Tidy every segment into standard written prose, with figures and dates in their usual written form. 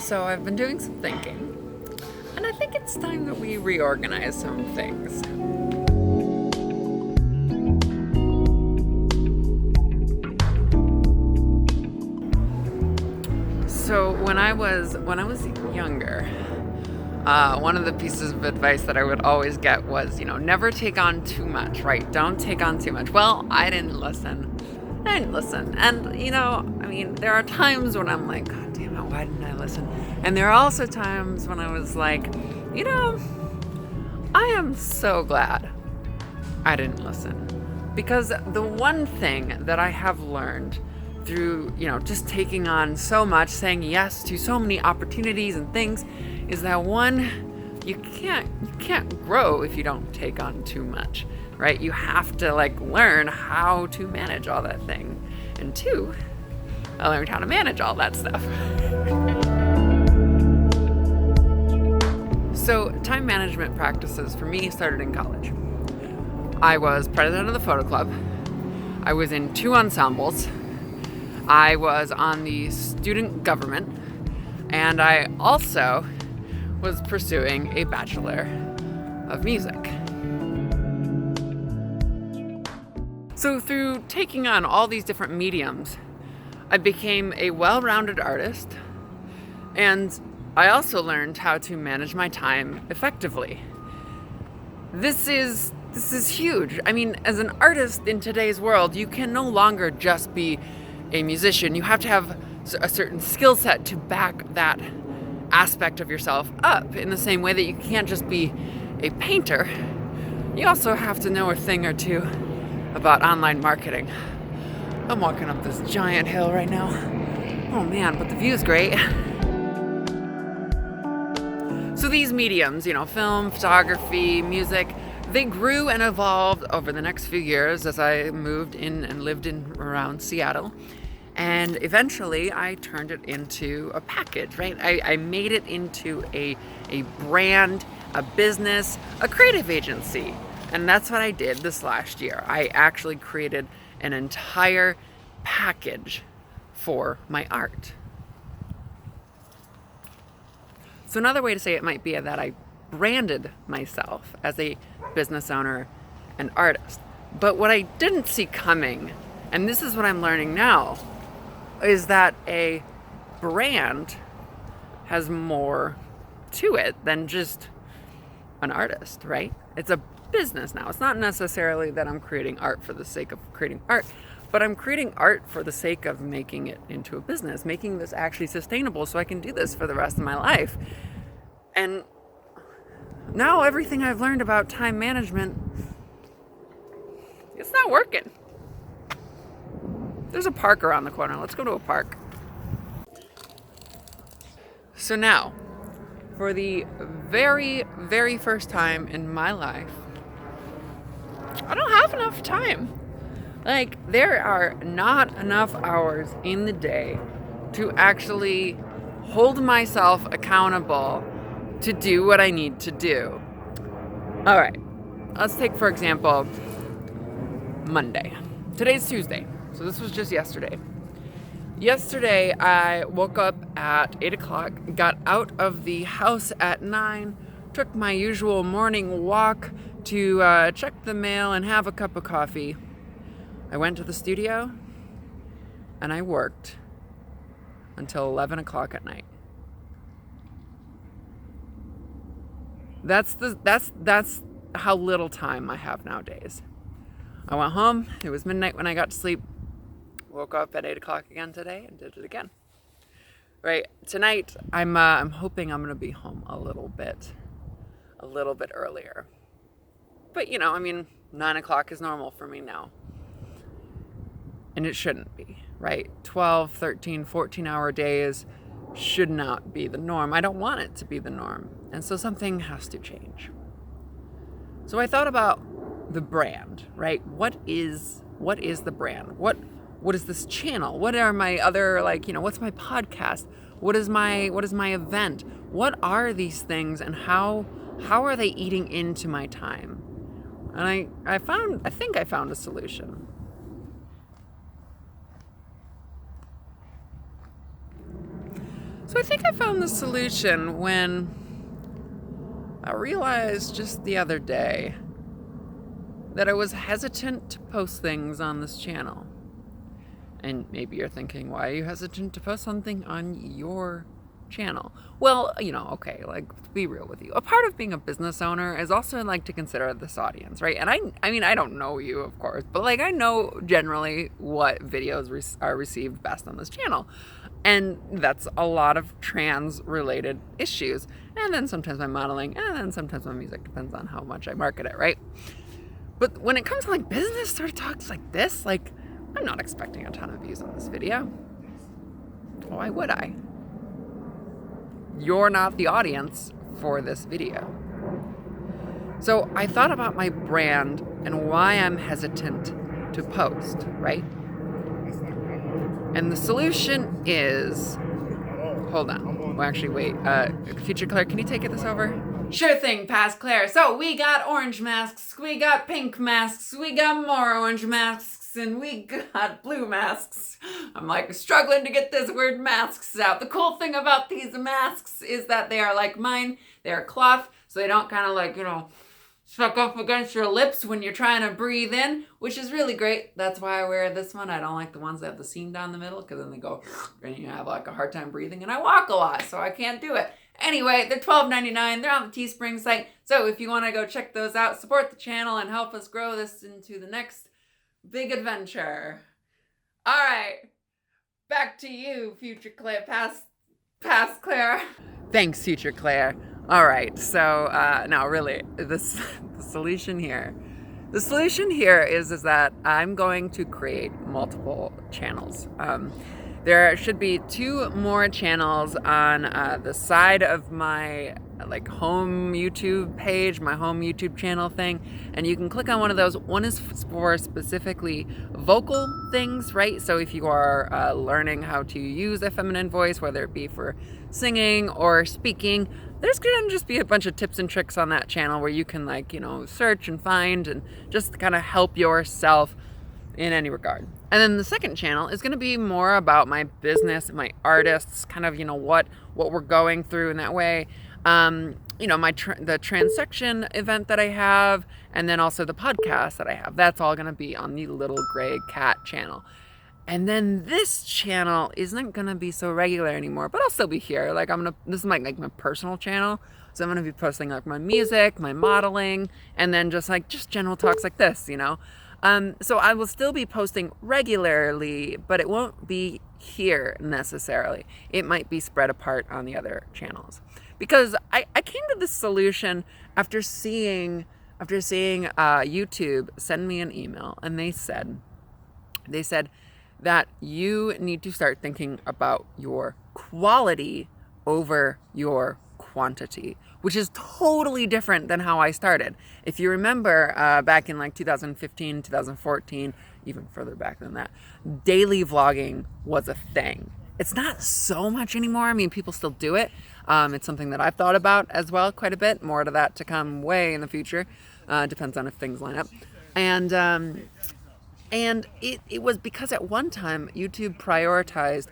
So I've been doing some thinking, and I think it's time that we reorganize some things. So when I was younger, one of the pieces of advice that I would always get was, never take on too much, right? Don't take on too much. Well, I didn't listen. And, there are times when I'm like, God damn it, why didn't I listen? And there are also times when I was like, I am so glad I didn't listen. Because the one thing that I have learned through, just taking on so much, saying yes to so many opportunities and things, is that one, you can't grow if you don't take on too much, right? You have to learn how to manage all that thing. And two, I learned how to manage all that stuff. So time management practices for me started in college. I was president of the photo club. I was in 2 ensembles. I was on the student government, and I also was pursuing a Bachelor of Music. So through taking on all these different mediums, I became a well-rounded artist, and I also learned how to manage my time effectively. This is huge. As an artist in today's world, you can no longer just be a musician. You have to have a certain skill set to back that aspect of yourself up, in the same way that you can't just be a painter. You also have to know a thing or two about online marketing. I'm walking up this giant hill right now. Oh man, but the view is great. So these mediums, film, photography, music, they grew and evolved over the next few years as I moved in and lived in around Seattle. And eventually I turned it into a package, right? I made it into a brand, a business, a creative agency. And that's what I did this last year. I actually created an entire package for my art. So another way to say it might be that I branded myself as a business owner and artist. But what I didn't see coming, and this is what I'm learning now, is that a brand has more to it than just an artist, right? It's a business now. It's not necessarily that I'm creating art for the sake of creating art, but I'm creating art for the sake of making it into a business, making this actually sustainable so I can do this for the rest of my life. And now everything I've learned about time management, it's not working. There's a park around the corner. Let's go to a park. So now, for the very, very first time in my life, I don't have enough time. There are not enough hours in the day to actually hold myself accountable to do what I need to do. All right, let's take, for example, Monday. Today's Tuesday. So this was just yesterday. Yesterday, I woke up at 8 o'clock, got out of the house at 9, took my usual morning walk to check the mail and have a cup of coffee. I went to the studio, and I worked until 11 o'clock at night. That's how little time I have nowadays. I went home. It was midnight when I got to sleep. Woke up at 8 o'clock again today and did it again. Right, tonight I'm hoping I'm gonna be home a little bit earlier. But 9 o'clock is normal for me now. And it shouldn't be, right? 12, 13, 14-hour days should not be the norm. I don't want it to be the norm. And so something has to change. So I thought about the brand, right? What is the brand? What is this channel? What are my other, what's my podcast? What is my event? What are these things, and how are they eating into my time? And I think I found a solution. So I think I found the solution when I realized just the other day that I was hesitant to post things on this channel. And maybe you're thinking, why are you hesitant to post something on your channel? Well, okay, like, to be real with you, a part of being a business owner is also like to consider this audience, right? And I mean, I don't know you, of course, but like, I know generally what videos are received best on this channel. And that's a lot of trans related issues. And then sometimes my modeling, and then sometimes my music, depends on how much I market it, right? But when it comes to like business sort of talks like this, like, I'm not expecting a ton of views on this video. Why would I? You're not the audience for this video. So I thought about my brand and why I'm hesitant to post, right? And the solution is, hold on. Well, actually, wait. Future Claire, can you take this over? Sure thing, past Claire. So we got orange masks, we got pink masks, we got more orange masks, and we got blue masks. I'm like struggling to get this word masks out. The cool thing about these masks is that they are like mine. They're cloth, so they don't kind of like, suck up against your lips when you're trying to breathe in, which is really great. That's why I wear this one. I don't like the ones that have the seam down the middle, because then they go and you have like a hard time breathing, and I walk a lot, so I can't do it. Anyway, they're $12.99. They're on the Teespring site. So if you want to go check those out, support the channel and help us grow this into the next big adventure. All right. Back to you, Future Claire. Past Claire. Thanks, Future Claire. All right. So now really, the solution here is that I'm going to create multiple channels. There should be 2 more channels on the side of my like home YouTube page, my home YouTube channel thing, and you can click on one of those. One is for specifically vocal things, right? So if you are learning how to use a feminine voice, whether it be for singing or speaking, there's gonna just be a bunch of tips and tricks on that channel where you can like, search and find and just kind of help yourself in any regard. And then the second channel is going to be more about my business, my artists, kind of, what we're going through in that way. The transection event that I have, and then also the podcast that I have. That's all going to be on the Little Gray Cat channel. And then this channel isn't going to be so regular anymore, but I'll still be here. Like this is my personal channel. So I'm going to be posting like my music, my modeling, and then just general talks like this, So I will still be posting regularly, but it won't be here necessarily. It might be spread apart on the other channels. Because I came to this solution after seeing YouTube send me an email, and they said that you need to start thinking about your quality over your quantity, which is totally different than how I started. If you remember back in like 2015, 2014, even further back than that, daily vlogging was a thing. It's not so much anymore. I mean, people still do it. It's something that I've thought about as well quite a bit. More to that to come way in the future. Depends on if things line up. And it was because at one time YouTube prioritized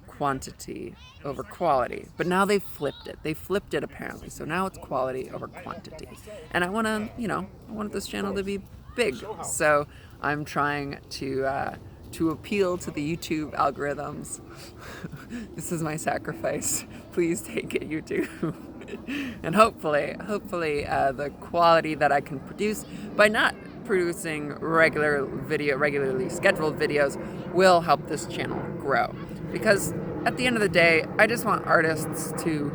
quantity over quality, but now they flipped it apparently. So now it's quality over quantity, and I want this channel to be big, so I'm trying to appeal to the YouTube algorithms. This is my sacrifice. Please take it, YouTube. And hopefully the quality that I can produce by not producing regularly scheduled videos will help this channel grow. Because at the end of the day, I just want artists to,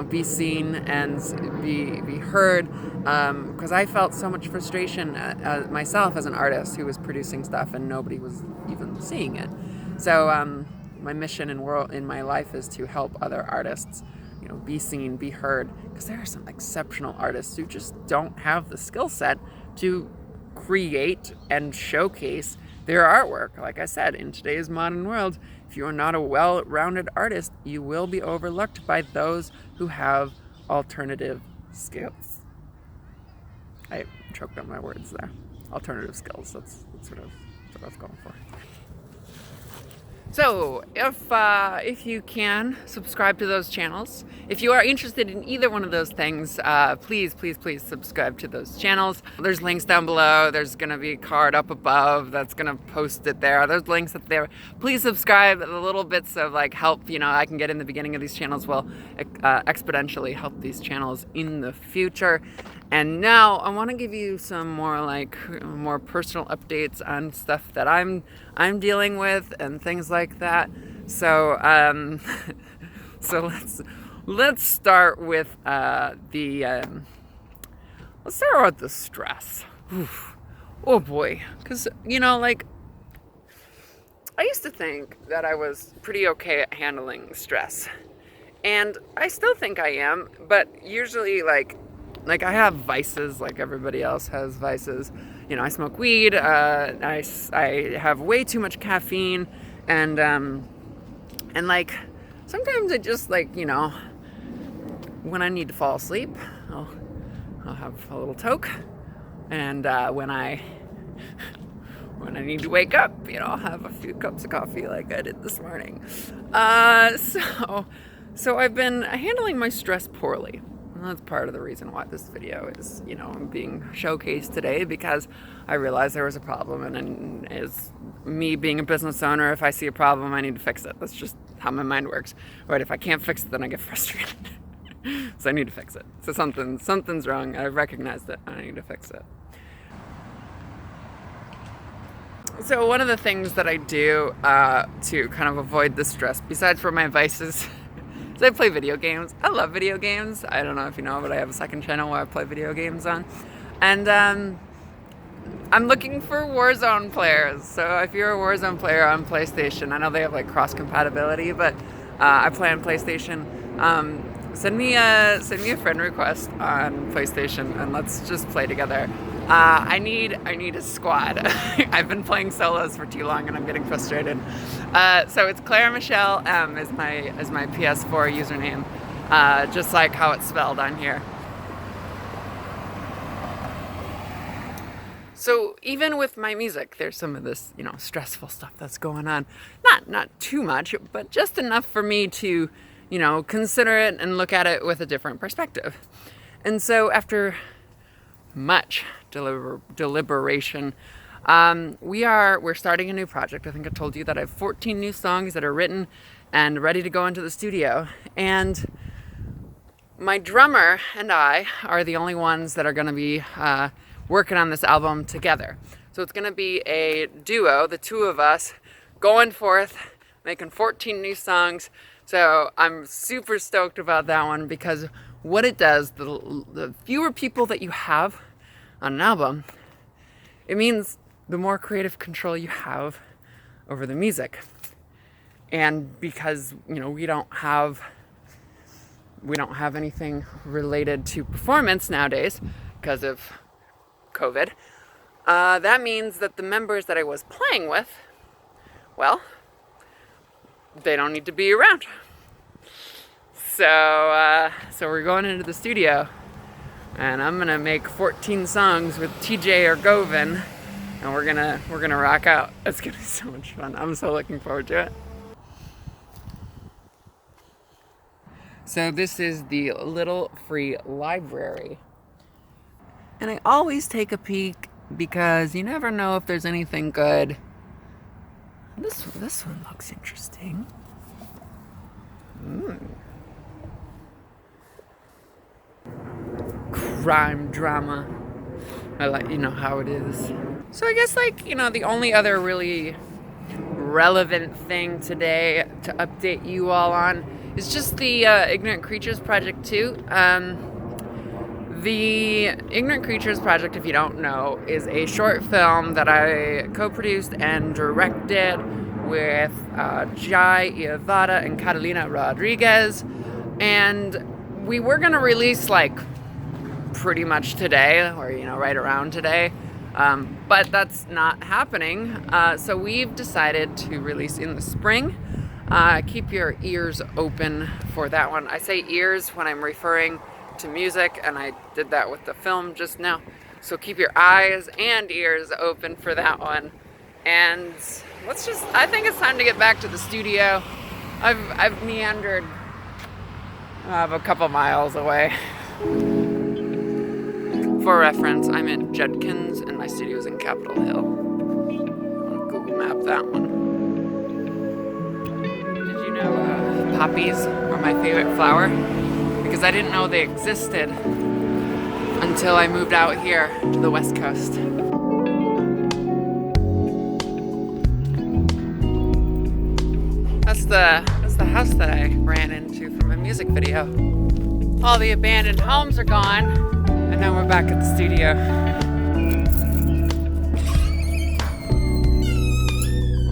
be seen and be heard. Because I felt so much frustration myself as an artist who was producing stuff and nobody was even seeing it. So my mission in my life is to help other artists, be seen, be heard. Because there are some exceptional artists who just don't have the skill set to create and showcase their artwork. Like I said, in today's modern world, if you are not a well-rounded artist, you will be overlooked by those who have alternative skills. I choked on my words there. Alternative skills. That's what I was going for. So, if you can, subscribe to those channels. If you are interested in either one of those things, please subscribe to those channels. There's links down below. There's going to be a card up above that's going to post it there. There's links up there. Please subscribe. The little bits of like help, I can get in the beginning of these channels will exponentially help these channels in the future. And now I want to give you some more personal updates on stuff that I'm dealing with and things like that. So so let's start with the stress. Oof. Oh boy, because I used to think that I was pretty okay at handling stress, and I still think I am, but usually like I have vices like everybody else has vices. I smoke weed, I have way too much caffeine, and like sometimes I just when I need to fall asleep, I'll have a little toke, and when I need to wake up, I'll have a few cups of coffee like I did this morning. So I've been handling my stress poorly. And that's part of the reason why this video is, being showcased today, because I realized there was a problem, and as me being a business owner, if I see a problem, I need to fix it. That's just how my mind works. Right? If I can't fix it, then I get frustrated. So I need to fix it. So something's wrong. I recognized it. I need to fix it. So one of the things that I do to kind of avoid the stress, besides for my vices, is I play video games. I love video games. I don't know if you know, but I have a second channel where I play video games on. And I'm looking for Warzone players. So if you're a Warzone player on PlayStation, I know they have like cross compatibility, but I play on PlayStation. Send me a friend request on PlayStation and let's just play together. I need a squad. I've been playing solos for too long and I'm getting frustrated. So it's Claire Michelle M is my PS4 username, just like how it's spelled on here. So even with my music, there's some of this, stressful stuff that's going on. Not too much, but just enough for me to, consider it and look at it with a different perspective. And so after much deliberation, we're starting a new project. I think I told you that I have 14 new songs that are written and ready to go into the studio. And my drummer and I are the only ones that are going to be working on this album together. So it's going to be a duo, the two of us, going forth, making 14 new songs. So I'm super stoked about that one, because what it does, the fewer people that you have on an album, it means the more creative control you have over the music. And because, we don't have anything related to performance nowadays because of COVID, that means that the members that I was playing with, well, they don't need to be around. So we're going into the studio, and I'm gonna make 14 songs with TJ or Govin, and we're gonna rock out. It's gonna be so much fun. I'm so looking forward to it. So this is the Little Free Library, and I always take a peek because you never know if there's anything good. This one looks interesting. Crime drama. I like, how it is. So I guess the only other really relevant thing today to update you all on is just the Ignorant Creatures Project 2. The Ignorant Creatures Project, if you don't know, is a short film that I co-produced and directed with Jai Iavata and Catalina Rodriguez. And we were going to release pretty much today, or right around today, but that's not happening. So we've decided to release in the spring. Keep your ears open for that one. I say ears when I'm referring to music, and I did that with the film just now. So keep your eyes and ears open for that one. And I think it's time to get back to the studio. I've meandered a couple miles away. For reference, I'm in Judkins and my studio's in Capitol Hill. I'll Google map that one. Did you know poppies are my favorite flower? Because I didn't know they existed until I moved out here to the West Coast. That's the house that I ran into from a music video. All the abandoned homes are gone, and now we're back at the studio.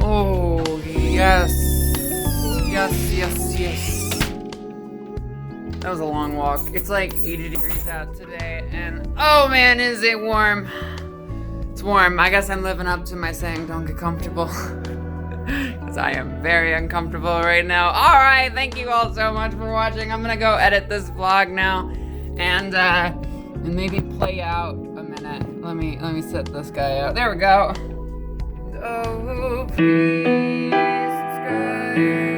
Oh, yes. Yes, yes, yes. That was a long walk. It's like 80 degrees out today, and oh man, is it warm. It's warm. I guess I'm living up to my saying, don't get comfortable. Because I am very uncomfortable right now. All right, thank you all so much for watching. I'm gonna go edit this vlog now, and maybe play out a minute. Let me set this guy out. There we go. Oh, please subscribe.